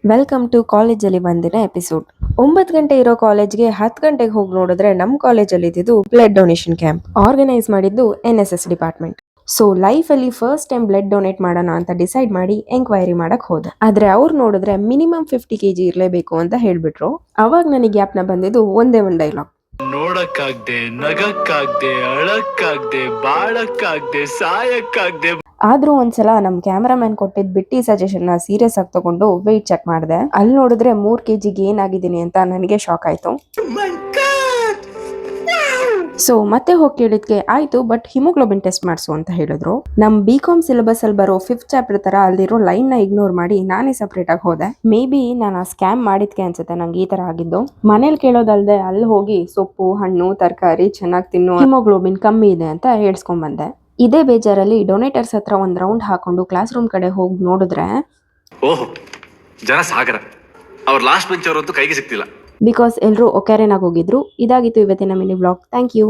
Welcome to ಕಾಲೇಜಲ್ಲಿ ಬಂದಿನ episode. 9 ಗಂಟೆ ಇರೋ ಕಾಲೇಜ್ಗೆ 10 ಗಂಟೆಗೆ ಹೋಗಿ ನೋಡಿದ್ರೆ ನಮ್ಮ ಕಾಲೇಜಲ್ಲಿ ಇದ್ದಿದ್ದು ಬ್ಲಡ್ ಡೊನೇಷನ್ ಕ್ಯಾಂಪ್ ಆರ್ಗನೈಸ್ ಮಾಡಿದ್ದು NSS ಡಿಪಾರ್ಟ್ಮೆಂಟ್. ಸೊ ಲೈಫಲ್ಲಿ ಫಸ್ಟ್ ಟೈಮ್ ಬ್ಲಡ್ ಡೊನೇಟ್ ಮಾಡೋಣ ಅಂತ ಡಿಸೈಡ್ ಮಾಡಿ ಎಂಕ್ವೈರಿ ಮಾಡಕ್ ಹೋದೆ. ಆದ್ರೆ ಅವ್ರು ನೋಡಿದ್ರೆ ಮಿನಿಮಮ್ 50 kg ಇರಲೇಬೇಕು ಅಂತ ಹೇಳ್ಬಿಟ್ರು. ಅವಾಗ ನನಗೆ ಜ್ಞಾಪನ ಬಂದಿದ್ದು ಒಂದೇ ಒಂದು ಡೈಲಾಗ್. ನೋಡಕ್ಕಾಗ್ದೆ, ನಗಕ್ಕಾಗ್ದೆ, ಅಳಕ್ಕಾಗ್ದೆ, ಬಾಳಕ್ಕಾಗ್ದೆ, ಸಾಯಕ್ಕಾಗ್ದೆ. ಆದ್ರೂ ಒಂದ್ಸಲ ನಮ್ ಕ್ಯಾಮರಾಮನ್ ಕೊಟ್ಟಿದ್ ಬಿಟ್ಟಿ ಸಜೆಷನ್ ನ ಸೀರಿಯಸ್ ಆಗಿ ತಗೊಂಡು ವೆಯ್ಟ್ ಚೆಕ್ ಮಾಡಿದೆ. ಅಲ್ಲಿ ನೋಡಿದ್ರೆ 3 kg ಗೇನ್ ಆಗಿದ್ದೀನಿ ಅಂತ ನನಗೆ ಶಾಕ್ ಆಯ್ತು. ಸೊ ಮತ್ತೆ ಹೋಗಿ ಕೇಳಿದ್ಕೆ ಆಯ್ತು, ಬಟ್ ಹಿಮೋಗ್ಲೋಬಿನ್ ಟೆಸ್ಟ್ ಮಾಡಿಸು ಅಂತ ಹೇಳಿದ್ರು. ನಮ್ BCom ಸಿಲೆಬಸ್ ಅಲ್ಲಿ ಬರೋ 5th ಚಾಪ್ಟರ್ ತರ ಅಲ್ಲಿರೋ ಲೈನ್ ನ ಇಗ್ನೋರ್ ಮಾಡಿ ನಾನೇ ಸಪರೇಟ್ ಆಗಿ ಹೋದೆ. ಮೇ ಬಿ ನಾನು ಆ ಸ್ಕ್ಯಾಮ್ ಮಾಡಿದ್ಕೆ ಅನ್ಸುತ್ತೆ ನಂಗೆ ಈ ತರ ಆಗಿದ್ದು. ಮನೇಲಿ ಕೇಳೋದಲ್ದೆ ಅಲ್ಲಿ ಹೋಗಿ ಸೊಪ್ಪು, ಹಣ್ಣು, ತರಕಾರಿ ಚೆನ್ನಾಗಿ ತಿನ್ನು, ಹಿಮೋಗ್ಲೋಬಿನ್ ಕಮ್ಮಿ ಇದೆ ಅಂತ ಹೇಳ್ಸ್ಕೊಂಡ್ ಬಂದೆ. ಇದೇ ಬೇಜಾರಲ್ಲಿ ಡೊನೇಟರ್ಸ್ ಹತ್ರ ಒಂದ್ ರೌಂಡ್ ಹಾಕೊಂಡು ಕ್ಲಾಸ್ ರೂಮ್ ಕಡೆ ಹೋಗಿ ನೋಡಿದ್ರೆ ಓಹೋ, ಜನ ಸಾಗರ. ಅವ್ರ ಲಾಸ್ಟ್ ಬೆಂಚ್ ಅವರಂತೂ ಕೈಗೆ ಸಿಗ್ತಿಲ್ಲ. ಬಿಕಾಸ್ ಎಲ್ಲರೂ ಒಕ್ಯಾರೆನಾಗಿ ಹೋಗಿದ್ರು. ಇದಾಗಿತ್ತು ಇವತ್ತಿನ ಮಿನಿ ವ್ಲಾಗ್. Thank you.